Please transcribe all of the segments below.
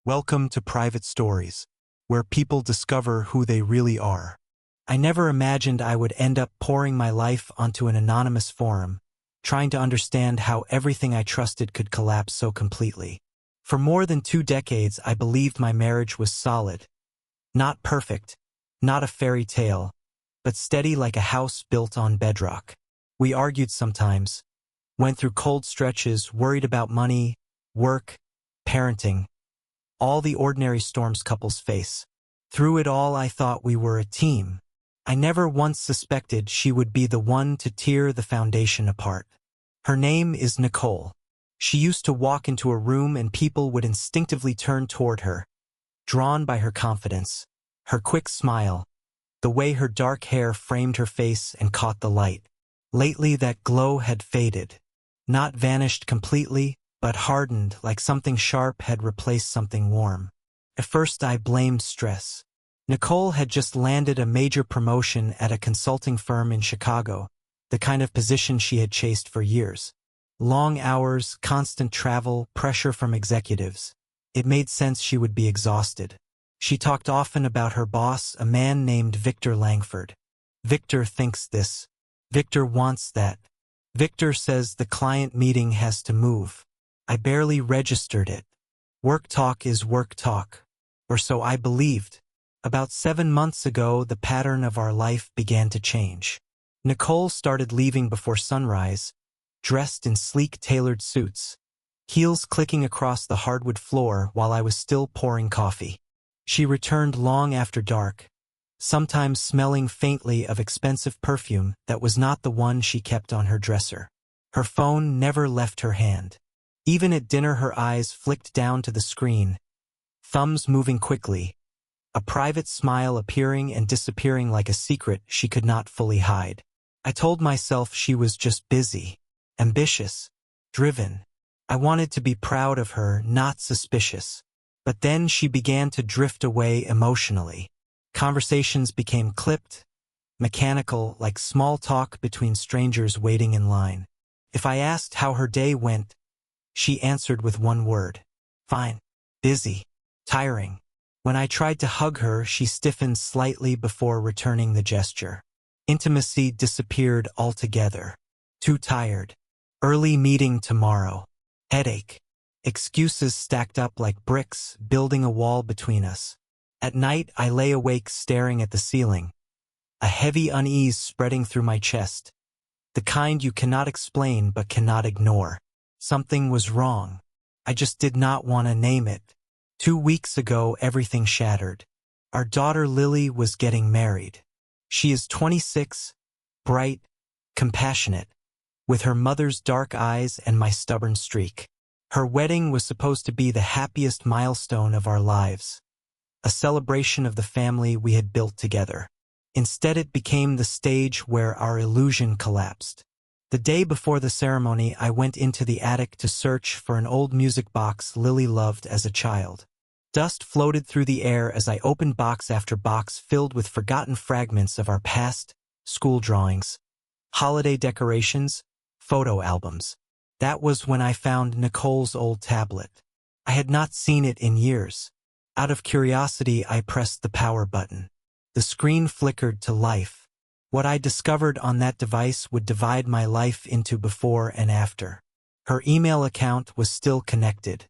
Welcome to Private Stories, where people discover who they really are. I never imagined I would end up pouring my life onto an anonymous forum, trying to understand how everything I trusted could collapse so completely. For more than 2 decades, I believed my marriage was solid. Not perfect, not a fairy tale, but steady like a house built on bedrock. We argued sometimes, went through cold stretches, worried about money, work, parenting, all the ordinary storms couples face. Through it all, I thought we were a team. I never once suspected she would be the one to tear the foundation apart. Her name is Nicole. She used to walk into a room and people would instinctively turn toward her, drawn by her confidence, her quick smile, the way her dark hair framed her face and caught the light. Lately, that glow had faded. Not vanished completely, but hardened like something sharp had replaced something warm. At first, I blamed stress. Nicole had just landed a major promotion at a consulting firm in Chicago, the kind of position she had chased for years. Long hours, constant travel, pressure from executives. It made sense she would be exhausted. She talked often about her boss, a man named Victor Langford. Victor thinks this. Victor wants that. Victor says the client meeting has to move. I barely registered it. Work talk is work talk. Or so I believed. About 7 months ago, the pattern of our life began to change. Nicole started leaving before sunrise, dressed in sleek tailored suits, heels clicking across the hardwood floor while I was still pouring coffee. She returned long after dark, sometimes smelling faintly of expensive perfume that was not the one she kept on her dresser. Her phone never left her hand. Even at dinner, her eyes flicked down to the screen, thumbs moving quickly, a private smile appearing and disappearing like a secret she could not fully hide. I told myself she was just busy, ambitious, driven. I wanted to be proud of her, not suspicious. But then she began to drift away emotionally. Conversations became clipped, mechanical, like small talk between strangers waiting in line. If I asked how her day went, she answered with one word. Fine. Busy. Tiring. When I tried to hug her, she stiffened slightly before returning the gesture. Intimacy disappeared altogether. Too tired. Early meeting tomorrow. Headache. Excuses stacked up like bricks, building a wall between us. At night, I lay awake staring at the ceiling, a heavy unease spreading through my chest, the kind you cannot explain but cannot ignore. Something was wrong. I just did not want to name it. 2 weeks ago, everything shattered. Our daughter Lily was getting married. She is 26, bright, compassionate, with her mother's dark eyes and my stubborn streak. Her wedding was supposed to be the happiest milestone of our lives, a celebration of the family we had built together. Instead, it became the stage where our illusion collapsed. The day before the ceremony, I went into the attic to search for an old music box Lily loved as a child. Dust floated through the air as I opened box after box filled with forgotten fragments of our past, school drawings, holiday decorations, photo albums. That was when I found Nicole's old tablet. I had not seen it in years. Out of curiosity, I pressed the power button. The screen flickered to life. What I discovered on that device would divide my life into before and after. Her email account was still connected.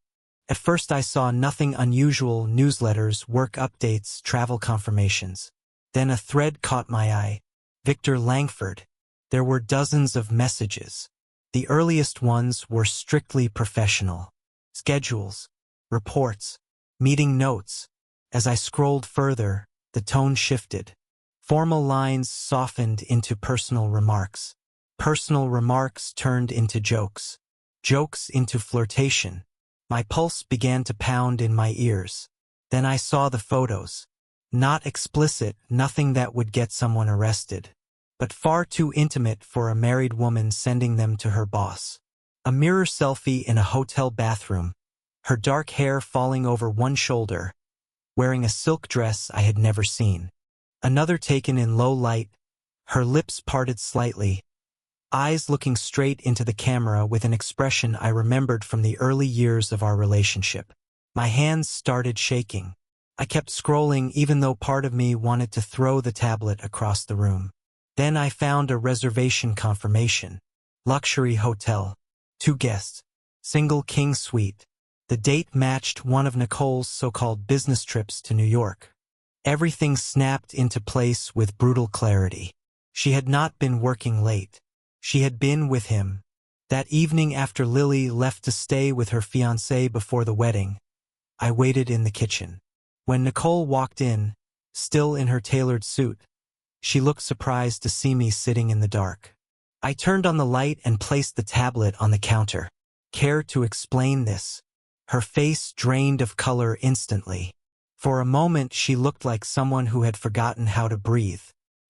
At first I saw nothing unusual: newsletters, work updates, travel confirmations. Then a thread caught my eye. Victor Langford. There were dozens of messages. The earliest ones were strictly professional. Schedules, reports, meeting notes. As I scrolled further, the tone shifted. Formal lines softened into personal remarks. Personal remarks turned into jokes. Jokes into flirtation. My pulse began to pound in my ears. Then I saw the photos. Not explicit, nothing that would get someone arrested, but far too intimate for a married woman sending them to her boss. A mirror selfie in a hotel bathroom, her dark hair falling over one shoulder, wearing a silk dress I had never seen. Another taken in low light, her lips parted slightly, eyes looking straight into the camera with an expression I remembered from the early years of our relationship. My hands started shaking. I kept scrolling even though part of me wanted to throw the tablet across the room. Then I found a reservation confirmation. Luxury hotel. 2 guests. Single king suite. The date matched one of Nicole's so-called business trips to New York. Everything snapped into place with brutal clarity. She had not been working late. She had been with him. That evening after Lily left to stay with her fiancé before the wedding, I waited in the kitchen. When Nicole walked in, still in her tailored suit, she looked surprised to see me sitting in the dark. I turned on the light and placed the tablet on the counter. Care to explain this? Her face drained of color instantly. For a moment she looked like someone who had forgotten how to breathe.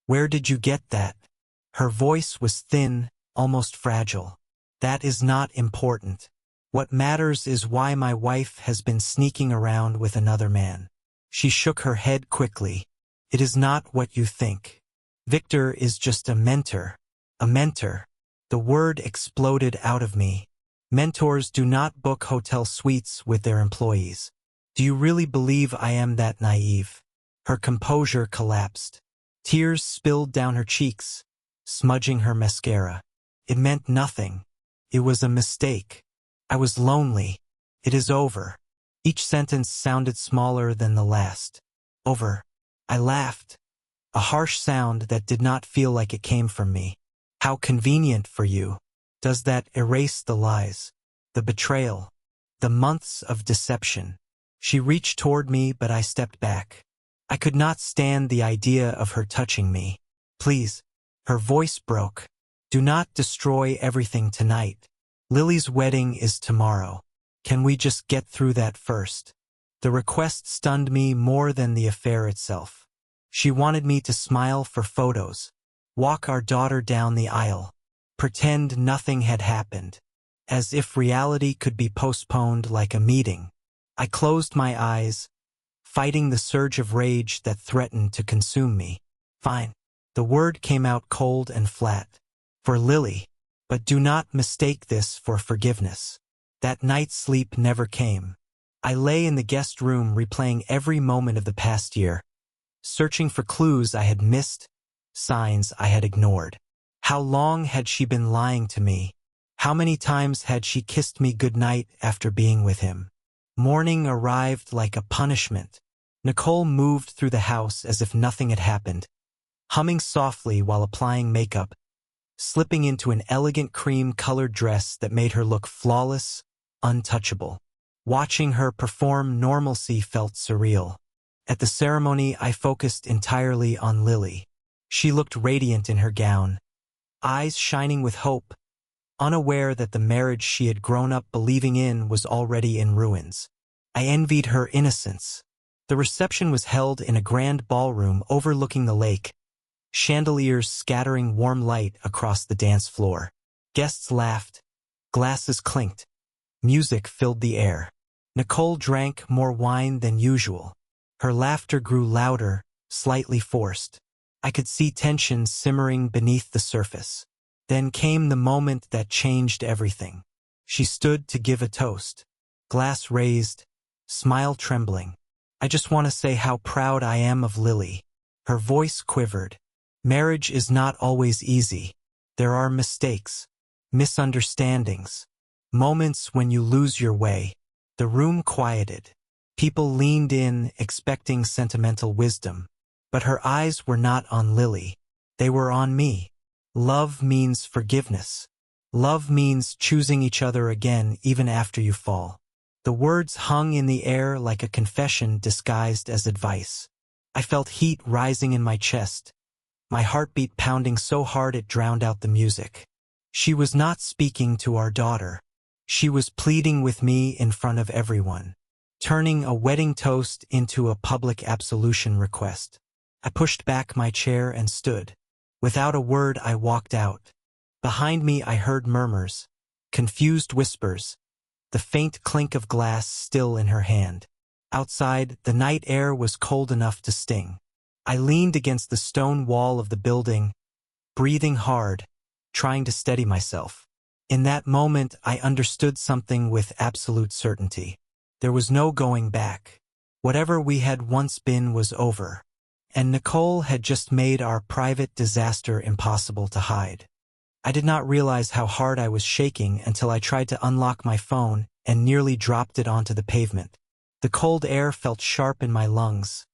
Where did you get that? Her voice was thin, almost fragile. That is not important. What matters is why my wife has been sneaking around with another man. She shook her head quickly. It is not what you think. Victor is just a mentor. A mentor. The word exploded out of me. Mentors do not book hotel suites with their employees. Do you really believe I am that naive? Her composure collapsed. Tears spilled down her cheeks, smudging her mascara. It meant nothing. It was a mistake. I was lonely. It is over. Each sentence sounded smaller than the last. Over. I laughed. A harsh sound that did not feel like it came from me. How convenient for you. Does that erase the lies, the betrayal, the months of deception? She reached toward me, but I stepped back. I could not stand the idea of her touching me. Please. Her voice broke. Do not destroy everything tonight. Lily's wedding is tomorrow. Can we just get through that first? The request stunned me more than the affair itself. She wanted me to smile for photos, walk our daughter down the aisle, pretend nothing had happened, as if reality could be postponed like a meeting. I closed my eyes, fighting the surge of rage that threatened to consume me. Fine. The word came out cold and flat. For Lily. But do not mistake this for forgiveness. That night's sleep never came. I lay in the guest room replaying every moment of the past year, searching for clues I had missed, signs I had ignored. How long had she been lying to me? How many times had she kissed me goodnight after being with him? Morning arrived like a punishment. Nicole moved through the house as if nothing had happened, humming softly while applying makeup, slipping into an elegant cream-colored dress that made her look flawless, untouchable. Watching her perform normalcy felt surreal. At the ceremony, I focused entirely on Lily. She looked radiant in her gown, eyes shining with hope, unaware that the marriage she had grown up believing in was already in ruins. I envied her innocence. The reception was held in a grand ballroom overlooking the lake, chandeliers scattering warm light across the dance floor. Guests laughed, glasses clinked, music filled the air. Nicole drank more wine than usual. Her laughter grew louder, slightly forced. I could see tension simmering beneath the surface. Then came the moment that changed everything. She stood to give a toast. Glass raised, smile trembling. I just want to say how proud I am of Lily. Her voice quivered. Marriage is not always easy. There are mistakes, misunderstandings, moments when you lose your way. The room quieted. People leaned in, expecting sentimental wisdom. But her eyes were not on Lily. They were on me. Love means forgiveness. Love means choosing each other again even after you fall. The words hung in the air like a confession disguised as advice. I felt heat rising in my chest, my heartbeat pounding so hard it drowned out the music. She was not speaking to our daughter. She was pleading with me in front of everyone, turning a wedding toast into a public absolution request. I pushed back my chair and stood. Without a word, I walked out. Behind me, I heard murmurs, confused whispers, the faint clink of glass still in her hand. Outside, the night air was cold enough to sting. I leaned against the stone wall of the building, breathing hard, trying to steady myself. In that moment, I understood something with absolute certainty. There was no going back. Whatever we had once been was over. And Nicole had just made our private disaster impossible to hide. I did not realize how hard I was shaking until I tried to unlock my phone and nearly dropped it onto the pavement. The cold air felt sharp in my lungs,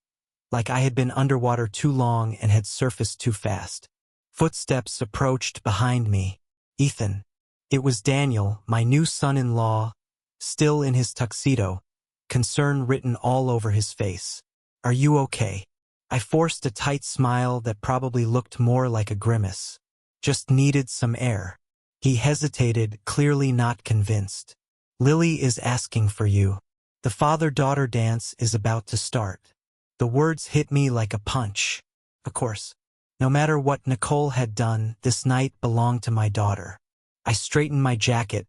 like I had been underwater too long and had surfaced too fast. Footsteps approached behind me. Ethan. It was Daniel, my new son-in-law, still in his tuxedo, concern written all over his face. Are you okay? I forced a tight smile that probably looked more like a grimace. Just needed some air. He hesitated, clearly not convinced. Lily is asking for you. The father-daughter dance is about to start. The words hit me like a punch. Of course, no matter what Nicole had done, this night belonged to my daughter. I straightened my jacket,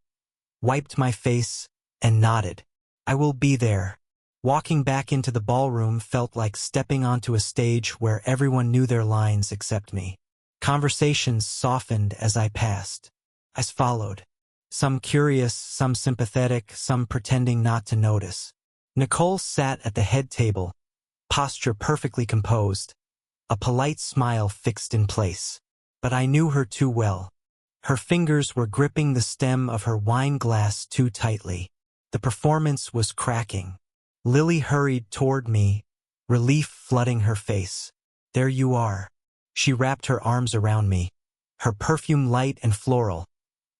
wiped my face, and nodded. I will be there. Walking back into the ballroom felt like stepping onto a stage where everyone knew their lines except me. Conversations softened as I passed. I followed. Some curious, some sympathetic, some pretending not to notice. Nicole sat at the head table, posture perfectly composed, a polite smile fixed in place. But I knew her too well. Her fingers were gripping the stem of her wine glass too tightly. The performance was cracking. Lily hurried toward me, relief flooding her face. There you are. She wrapped her arms around me, her perfume light and floral,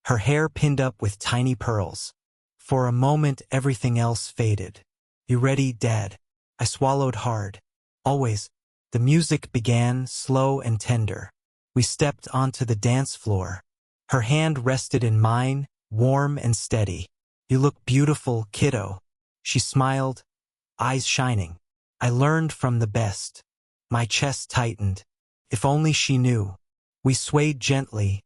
her hair pinned up with tiny pearls. For a moment everything else faded. You ready, Dad? I swallowed hard. Always. The music began, slow and tender. We stepped onto the dance floor. Her hand rested in mine, warm and steady. You look beautiful, kiddo. She smiled, eyes shining. I learned from the best. My chest tightened. If only she knew. We swayed gently,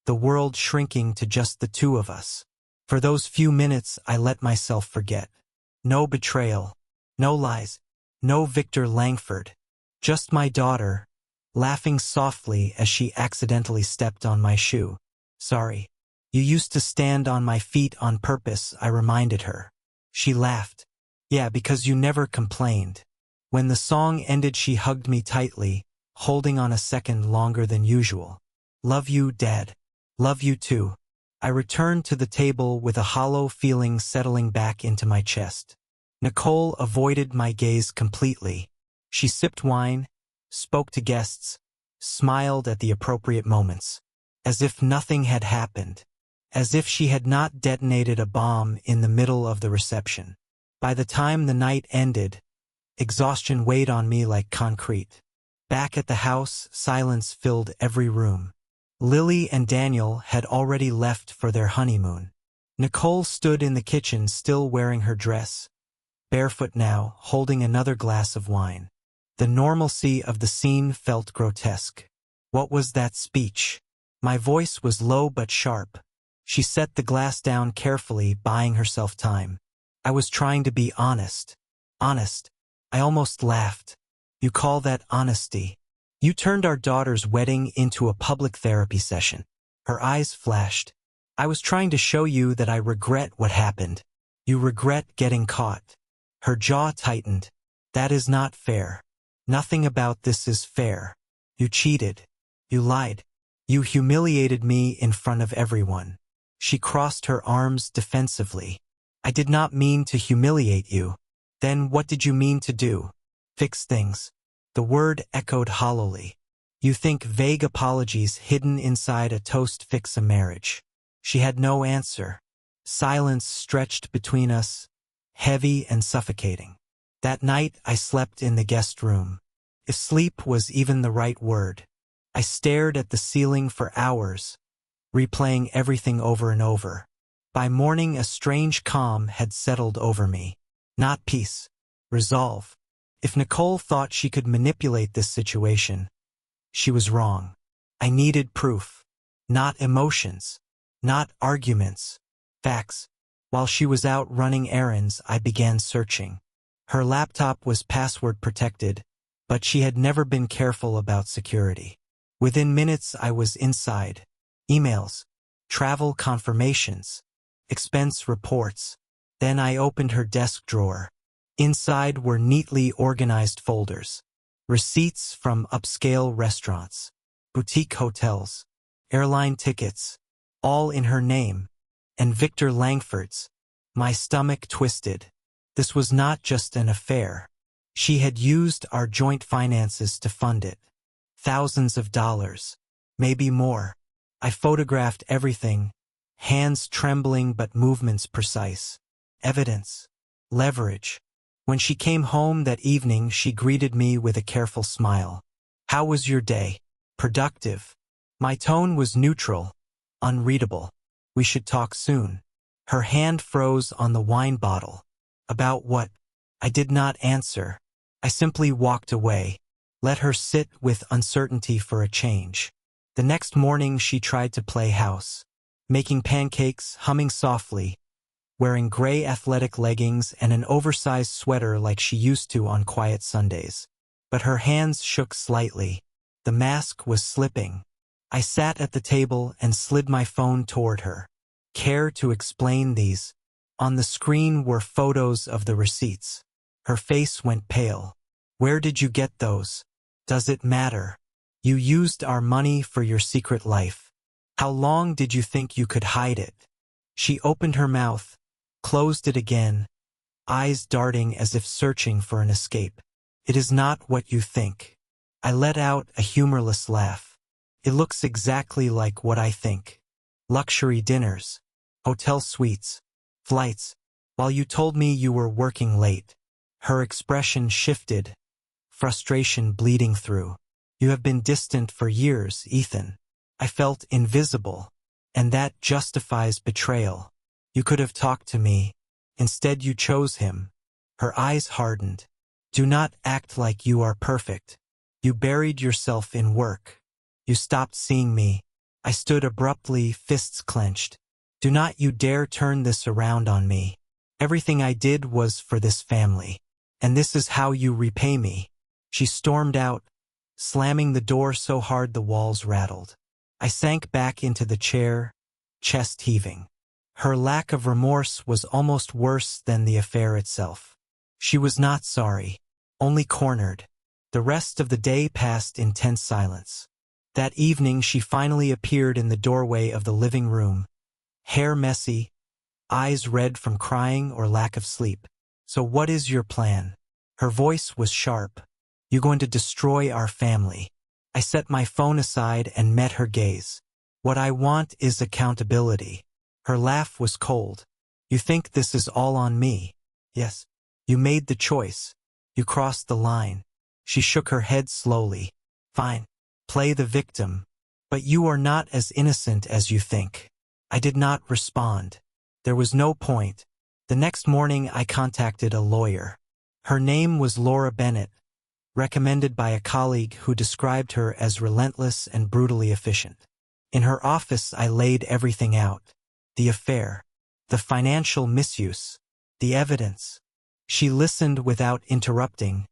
the world shrinking to just the two of us. For those few minutes I let myself forget. No betrayal, no lies, no Victor Langford. Just my daughter, laughing softly as she accidentally stepped on my shoe. Sorry. You used to stand on my feet on purpose, I reminded her. She laughed. Yeah, because you never complained. When the song ended, she hugged me tightly, holding on a second longer than usual. Love you, Dad. Love you too. I returned to the table with a hollow feeling settling back into my chest. Nicole avoided my gaze completely. She sipped wine, spoke to guests, smiled at the appropriate moments, as if nothing had happened, as if she had not detonated a bomb in the middle of the reception. By the time the night ended, exhaustion weighed on me like concrete. Back at the house, silence filled every room. Lily and Daniel had already left for their honeymoon. Nicole stood in the kitchen still wearing her dress, barefoot now, holding another glass of wine. The normalcy of the scene felt grotesque. What was that speech? My voice was low but sharp. She set the glass down carefully, buying herself time. I was trying to be honest. Honest. I almost laughed. You call that honesty? You turned our daughter's wedding into a public therapy session. Her eyes flashed. I was trying to show you that I regret what happened. You regret getting caught. Her jaw tightened. That is not fair. Nothing about this is fair. You cheated. You lied. You humiliated me in front of everyone. She crossed her arms defensively. I did not mean to humiliate you. Then what did you mean to do? Fix things. The word echoed hollowly. You think vague apologies hidden inside a toast fix a marriage. She had no answer. Silence stretched between us, heavy and suffocating. That night I slept in the guest room. If sleep was even the right word. I stared at the ceiling for hours, replaying everything over and over. By morning a strange calm had settled over me. Not peace. Resolve. If Nicole thought she could manipulate this situation, she was wrong. I needed proof. Not emotions. Not arguments. Facts. While she was out running errands, I began searching. Her laptop was password protected, but she had never been careful about security. Within minutes I was inside. Emails. Travel confirmations. Expense reports. Then I opened her desk drawer. Inside were neatly organized folders. Receipts from upscale restaurants, boutique hotels, airline tickets, all in her name, and Victor Langford's. My stomach twisted. This was not just an affair. She had used our joint finances to fund it. Thousands of dollars, maybe more. I photographed everything, hands trembling but movements precise. Evidence. Leverage. When she came home that evening, she greeted me with a careful smile. How was your day? Productive. My tone was neutral, unreadable. We should talk soon. Her hand froze on the wine bottle. About what? I did not answer. I simply walked away, let her sit with uncertainty for a change. The next morning she tried to play house, making pancakes, humming softly, wearing gray athletic leggings and an oversized sweater like she used to on quiet Sundays. But her hands shook slightly. The mask was slipping. I sat at the table and slid my phone toward her. Care to explain these? On the screen were photos of the receipts. Her face went pale. Where did you get those? Does it matter? You used our money for your secret life. How long did you think you could hide it? She opened her mouth, closed it again, eyes darting as if searching for an escape. It is not what you think. I let out a humorless laugh. It looks exactly like what I think. Luxury dinners, hotel suites, flights, while you told me you were working late. Her expression shifted, frustration bleeding through. You have been distant for years, Ethan. I felt invisible, and that justifies betrayal. You could have talked to me. Instead you chose him. Her eyes hardened. Do not act like you are perfect. You buried yourself in work. You stopped seeing me. I stood abruptly, fists clenched. Do not you dare turn this around on me. Everything I did was for this family. And this is how you repay me. She stormed out, slamming the door so hard the walls rattled. I sank back into the chair, chest heaving. Her lack of remorse was almost worse than the affair itself. She was not sorry, only cornered. The rest of the day passed in tense silence. That evening she finally appeared in the doorway of the living room, hair messy, eyes red from crying or lack of sleep. So what is your plan? Her voice was sharp. You going to destroy our family? I set my phone aside and met her gaze. What I want is accountability. Her laugh was cold. You think this is all on me? Yes. You made the choice. You crossed the line. She shook her head slowly. Fine. Play the victim. But you are not as innocent as you think. I did not respond. There was no point. The next morning I contacted a lawyer. Her name was Laura Bennett, recommended by a colleague who described her as relentless and brutally efficient. In her office I laid everything out. The affair, the financial misuse, the evidence. She listened without interrupting,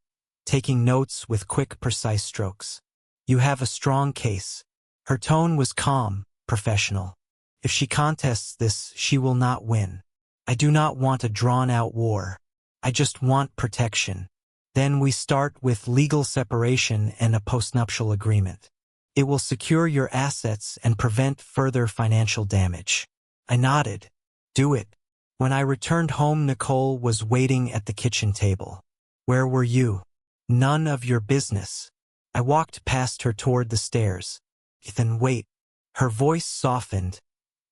taking notes with quick, precise strokes. You have a strong case. Her tone was calm, professional. If she contests this, she will not win. I do not want a drawn-out war. I just want protection. Then we start with legal separation and a postnuptial agreement. It will secure your assets and prevent further financial damage. I nodded. Do it. When I returned home, Nicole was waiting at the kitchen table. Where were you? None of your business. I walked past her toward the stairs. Ethan, wait. Her voice softened,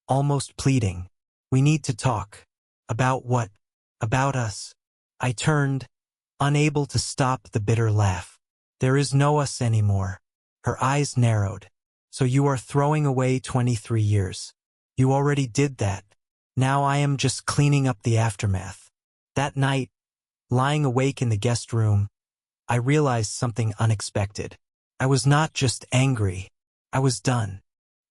almost pleading. We need to talk. About what? About us. I turned, unable to stop the bitter laugh. There is no us anymore. Her eyes narrowed. So you are throwing away 23 years. You already did that. Now I am just cleaning up the aftermath. That night, lying awake in the guest room, I realized something unexpected. I was not just angry. I was done.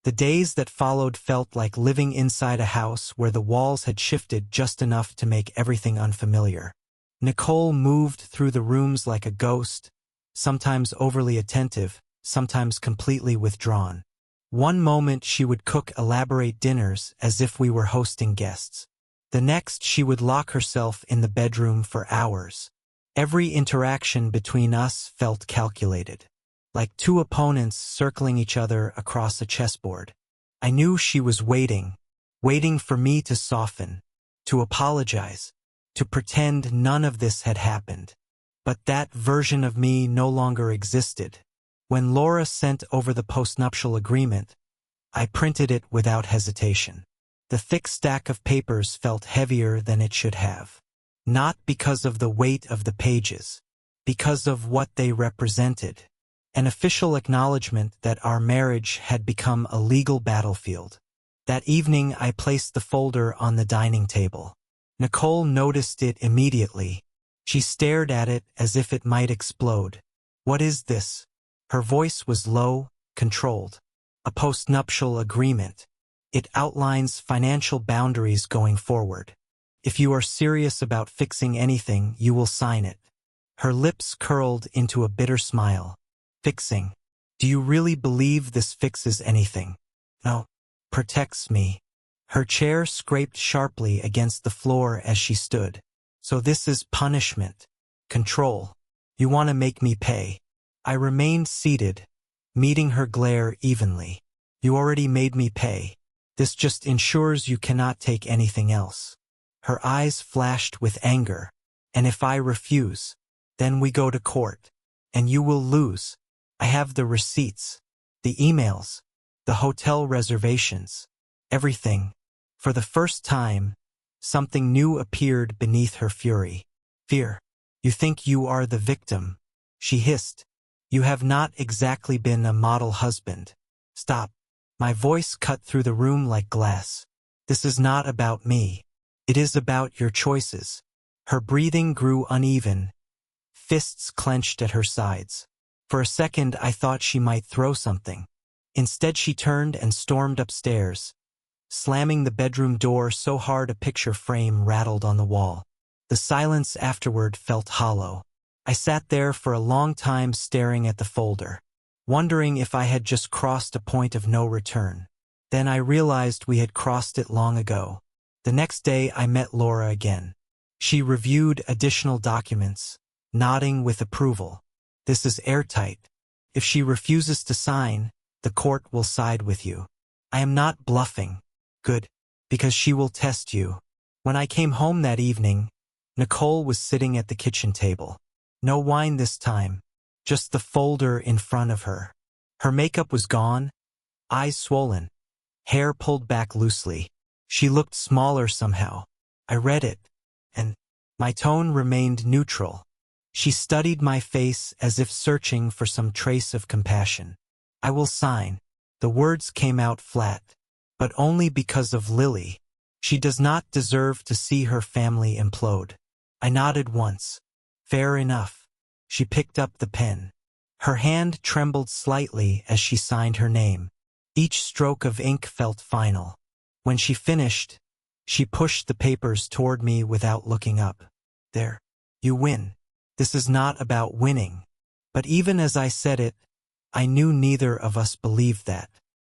The days that followed felt like living inside a house where the walls had shifted just enough to make everything unfamiliar. Nicole moved through the rooms like a ghost, sometimes overly attentive, sometimes completely withdrawn. One moment she would cook elaborate dinners as if we were hosting guests. The next, she would lock herself in the bedroom for hours. Every interaction between us felt calculated, like two opponents circling each other across a chessboard. I knew she was waiting for me to soften, to apologize, to pretend none of this had happened. But that version of me no longer existed. When Laura sent over the postnuptial agreement, I printed it without hesitation. The thick stack of papers felt heavier than it should have. Not because of the weight of the pages, because of what they represented. An official acknowledgement that our marriage had become a legal battlefield. That evening I placed the folder on the dining table. Nicole noticed it immediately. She stared at it as if it might explode. "What is this?" Her voice was low, controlled. "A postnuptial agreement. It outlines financial boundaries going forward. If you are serious about fixing anything, you will sign it." Her lips curled into a bitter smile. "Fixing? Do you really believe this fixes anything?" "No. Protects me." Her chair scraped sharply against the floor as she stood. "So this is punishment. Control. You want to make me pay." I remained seated, meeting her glare evenly. "You already made me pay. This just ensures you cannot take anything else." Her eyes flashed with anger. "And if I refuse, then we go to court. And you will lose. I have the receipts, the emails, the hotel reservations, everything." For the first time, something new appeared beneath her fury. "Fear. You think you are the victim," she hissed. "You have not exactly been a model husband." "Stop." My voice cut through the room like glass. "This is not about me. It is about your choices." Her breathing grew uneven, fists clenched at her sides. For a second I thought she might throw something. Instead she turned and stormed upstairs, slamming the bedroom door so hard a picture frame rattled on the wall. The silence afterward felt hollow. I sat there for a long time staring at the folder, wondering if I had just crossed a point of no return. Then I realized we had crossed it long ago. The next day I met Laura again. She reviewed additional documents, nodding with approval. "This is airtight. If she refuses to sign, the court will side with you." "I am not bluffing." "Good, because she will test you." When I came home that evening, Nicole was sitting at the kitchen table. No wine this time, just the folder in front of her. Her makeup was gone, eyes swollen, hair pulled back loosely. She looked smaller somehow. I read it, and my tone remained neutral. She studied my face as if searching for some trace of compassion. "I will sign." The words came out flat, but only because of Lily. She does not deserve to see her family implode. I nodded once. "Fair enough." She picked up the pen. Her hand trembled slightly as she signed her name. Each stroke of ink felt final. When she finished, she pushed the papers toward me without looking up. "There. You win." This is not about winning. But even as I said it, I knew neither of us believed that.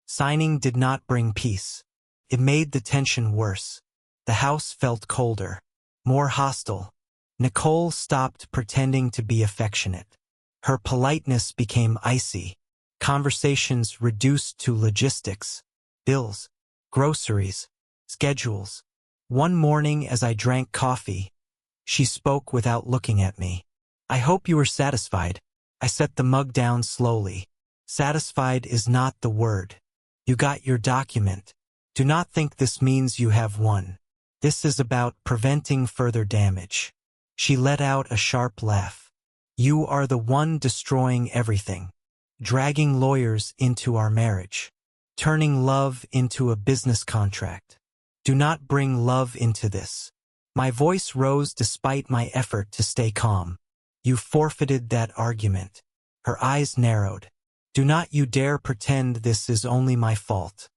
Signing did not bring peace. It made the tension worse. The house felt colder, more hostile. Nicole stopped pretending to be affectionate. Her politeness became icy. Conversations reduced to logistics, bills, groceries, schedules. One morning as I drank coffee, she spoke without looking at me. "I hope you are satisfied." I set the mug down slowly. Satisfied is not the word. You got your document. Do not think this means you have won. This is about preventing further damage. She let out a sharp laugh. "You are the one destroying everything, dragging lawyers into our marriage, turning love into a business contract. Do not bring love into this." My voice rose despite my effort to stay calm. "You forfeited that argument." Her eyes narrowed. "Do not you dare pretend this is only my fault.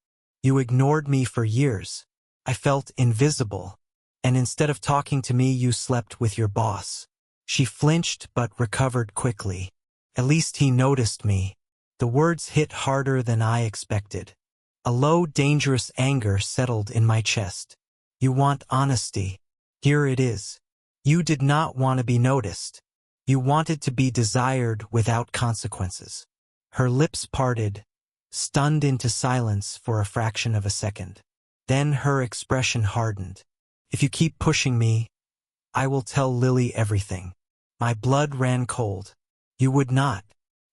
You ignored me for years. I felt invisible. And instead of talking to me, you slept with your boss." She flinched but recovered quickly. "At least he noticed me." The words hit harder than I expected. A low, dangerous anger settled in my chest. You want honesty. Here it is. You did not want to be noticed. You wanted to be desired without consequences. Her lips parted, stunned into silence for a fraction of a second. Then her expression hardened. If you keep pushing me, I will tell Lily everything. My blood ran cold. You would not.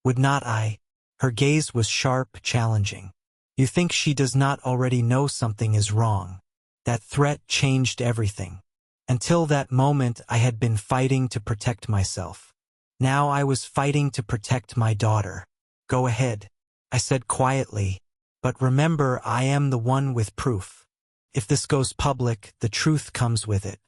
Would not I? Her gaze was sharp, challenging. You think she does not already know something is wrong? That threat changed everything. Until that moment, I had been fighting to protect myself. Now I was fighting to protect my daughter. Go ahead, I said quietly, but remember, I am the one with proof. If this goes public, the truth comes with it.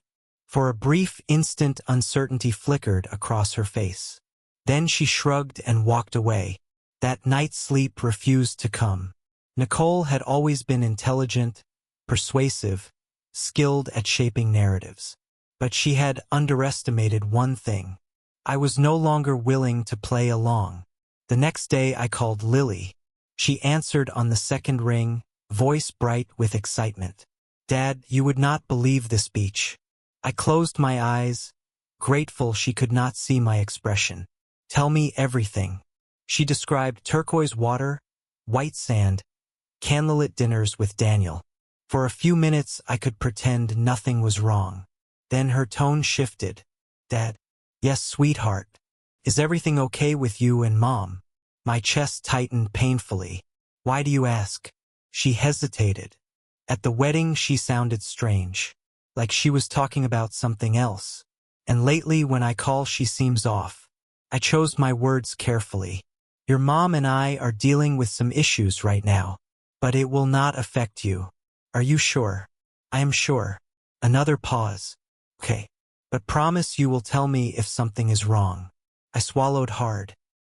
For a brief instant, uncertainty flickered across her face. Then she shrugged and walked away. That night's sleep refused to come. Nicole had always been intelligent, persuasive, skilled at shaping narratives. But she had underestimated one thing. I was no longer willing to play along. The next day I called Lily. She answered on the second ring, voice bright with excitement. Dad, you would not believe this beach. I closed my eyes, grateful she could not see my expression. Tell me everything. She described turquoise water, white sand, candlelit dinners with Daniel. For a few minutes I could pretend nothing was wrong. Then her tone shifted. Dad. Yes, sweetheart. Is everything okay with you and Mom? My chest tightened painfully. Why do you ask? She hesitated. At the wedding she sounded strange, like she was talking about something else. And lately when I call she seems off. I chose my words carefully. Your mom and I are dealing with some issues right now, but it will not affect you. Are you sure? I am sure. Another pause. Okay. But promise you will tell me if something is wrong. I swallowed hard.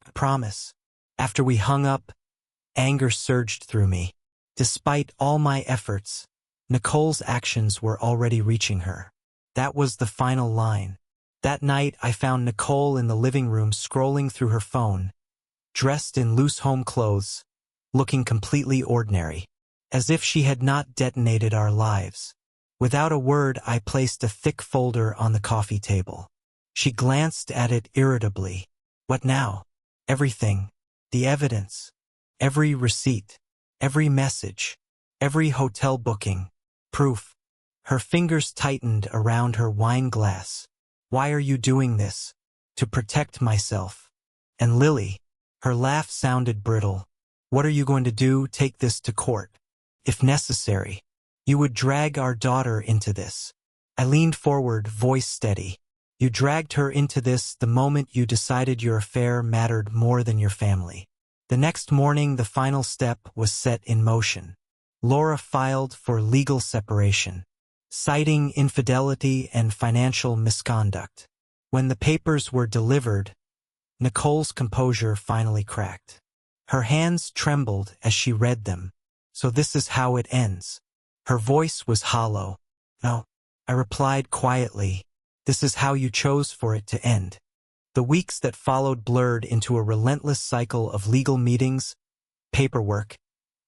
I promise. After we hung up, anger surged through me. Despite all my efforts, Nicole's actions were already reaching her. That was the final line. That night I found Nicole in the living room scrolling through her phone, dressed in loose home clothes, looking completely ordinary, as if she had not detonated our lives. Without a word, I placed a thick folder on the coffee table. She glanced at it irritably. What now? Everything. The evidence. Every receipt. Every message. Every hotel booking. Proof. Her fingers tightened around her wine glass. Why are you doing this? To protect myself. And Lily. Her laugh sounded brittle. What are you going to do? Take this to court. If necessary. You would drag our daughter into this. I leaned forward, voice steady. You dragged her into this the moment you decided your affair mattered more than your family. The next morning, the final step was set in motion. Laura filed for legal separation, citing infidelity and financial misconduct. When the papers were delivered, Nicole's composure finally cracked. Her hands trembled as she read them. So this is how it ends. Her voice was hollow. No, I replied quietly. This is how you chose for it to end. The weeks that followed blurred into a relentless cycle of legal meetings, paperwork,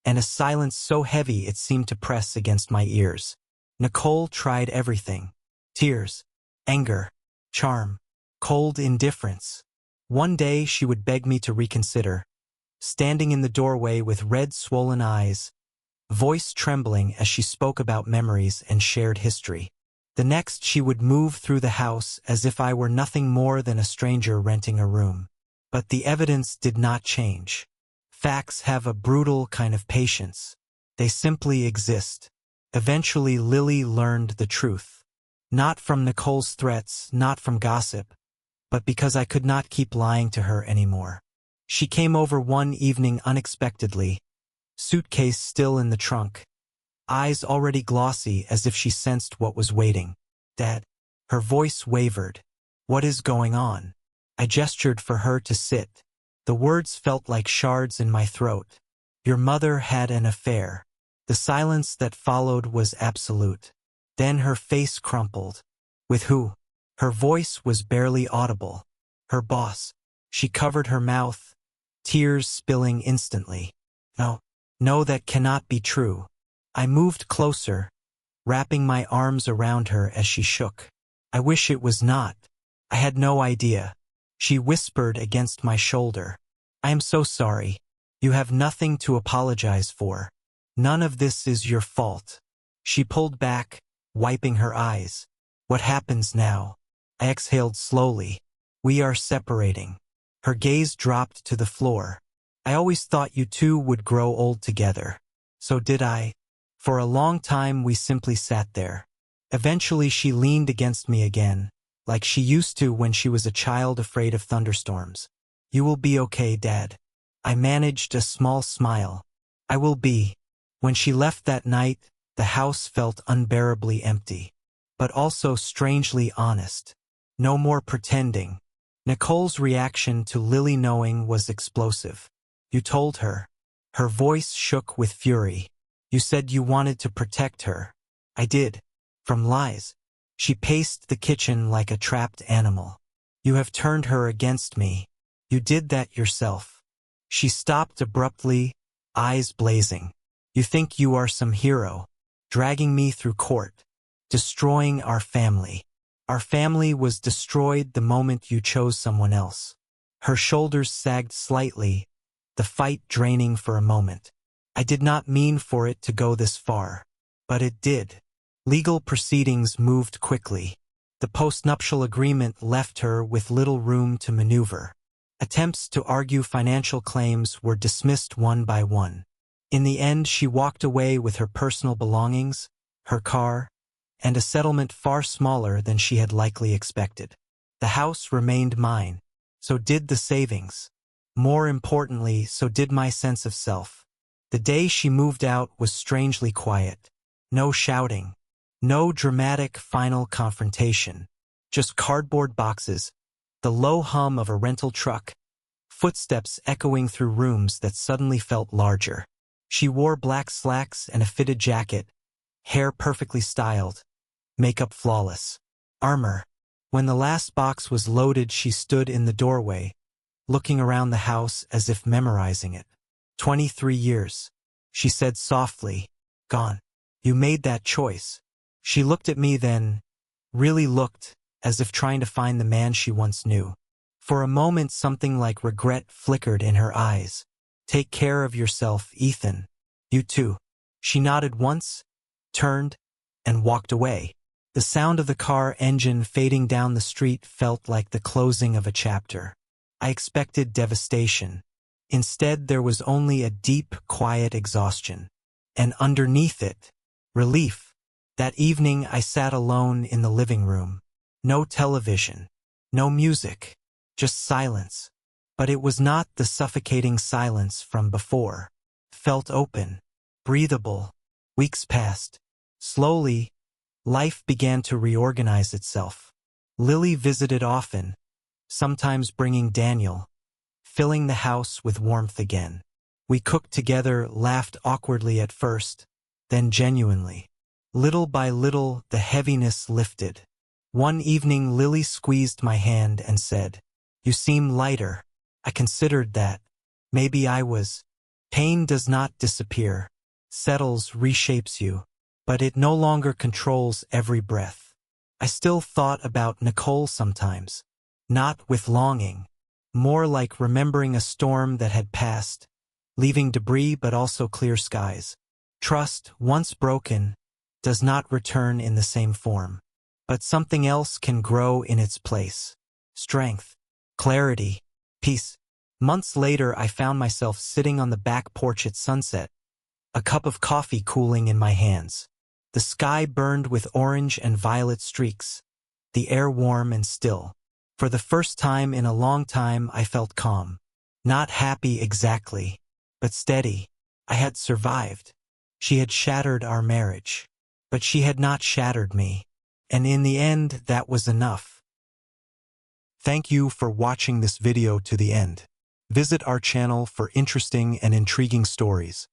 and a silence so heavy it seemed to press against my ears. Nicole tried everything. Tears, anger, charm, cold indifference. One day she would beg me to reconsider, standing in the doorway with red, swollen eyes, voice trembling as she spoke about memories and shared history. The next she would move through the house as if I were nothing more than a stranger renting a room. But the evidence did not change. Facts have a brutal kind of patience. They simply exist. Eventually Lily learned the truth. Not from Nicole's threats, not from gossip, but because I could not keep lying to her anymore. She came over one evening unexpectedly, suitcase still in the trunk, eyes already glossy as if she sensed what was waiting. Dad. Her voice wavered. What is going on? I gestured for her to sit. The words felt like shards in my throat. Your mother had an affair. The silence that followed was absolute. Then her face crumpled. With who? Her voice was barely audible. Her boss. She covered her mouth, tears spilling instantly. No, that cannot be true. I moved closer, wrapping my arms around her as she shook. I wish it was not. I had no idea. She whispered against my shoulder. I am so sorry. You have nothing to apologize for. None of this is your fault. She pulled back, wiping her eyes. What happens now? I exhaled slowly. We are separating. Her gaze dropped to the floor. I always thought you two would grow old together. So did I. For a long time we simply sat there. Eventually she leaned against me again, like she used to when she was a child afraid of thunderstorms. You will be okay, Dad. I managed a small smile. I will be. When she left that night, the house felt unbearably empty, but also strangely honest. No more pretending. Nicole's reaction to Lily knowing was explosive. You told her. Her voice shook with fury. You said you wanted to protect her. I did. From lies. She paced the kitchen like a trapped animal. You have turned her against me. You did that yourself. She stopped abruptly, eyes blazing. You think you are some hero, dragging me through court, destroying our family. Our family was destroyed the moment you chose someone else. Her shoulders sagged slightly, the fight draining for a moment. I did not mean for it to go this far, but it did. Legal proceedings moved quickly. The postnuptial agreement left her with little room to maneuver. Attempts to argue financial claims were dismissed one by one. In the end, she walked away with her personal belongings, her car, and a settlement far smaller than she had likely expected. The house remained mine. So did the savings. More importantly, so did my sense of self. The day she moved out was strangely quiet. No shouting. No dramatic final confrontation. Just cardboard boxes, the low hum of a rental truck, footsteps echoing through rooms that suddenly felt larger. She wore black slacks and a fitted jacket, hair perfectly styled, makeup flawless. Armor. When the last box was loaded, she stood in the doorway, looking around the house as if memorizing it. 23 years. She said softly, gone. You made that choice. She looked at me then, really looked, as if trying to find the man she once knew. For a moment something like regret flickered in her eyes. Take care of yourself, Ethan. You too. She nodded once, turned, and walked away. The sound of the car engine fading down the street felt like the closing of a chapter. I expected devastation. Instead, there was only a deep, quiet exhaustion. And underneath it, relief. That evening, I sat alone in the living room. No television, no music, just silence. But it was not the suffocating silence from before. Felt open, breathable. Weeks passed. Slowly, life began to reorganize itself. Lily visited often, sometimes bringing Daniel, filling the house with warmth again. We cooked together, laughed awkwardly at first, then genuinely. Little by little, the heaviness lifted. One evening, Lily squeezed my hand and said, "You seem lighter." I considered that. Maybe I was. Pain does not disappear. Settles, reshapes you. But it no longer controls every breath. I still thought about Nicole sometimes. Not with longing. More like remembering a storm that had passed, leaving debris but also clear skies. Trust, once broken, does not return in the same form. But something else can grow in its place. Strength, clarity, peace. Months later, I found myself sitting on the back porch at sunset, a cup of coffee cooling in my hands. The sky burned with orange and violet streaks, the air warm and still. For the first time in a long time, I felt calm. Not happy exactly, but steady. I had survived. She had shattered our marriage. But she had not shattered me. And in the end, that was enough. Thank you for watching this video to the end. Visit our channel for interesting and intriguing stories.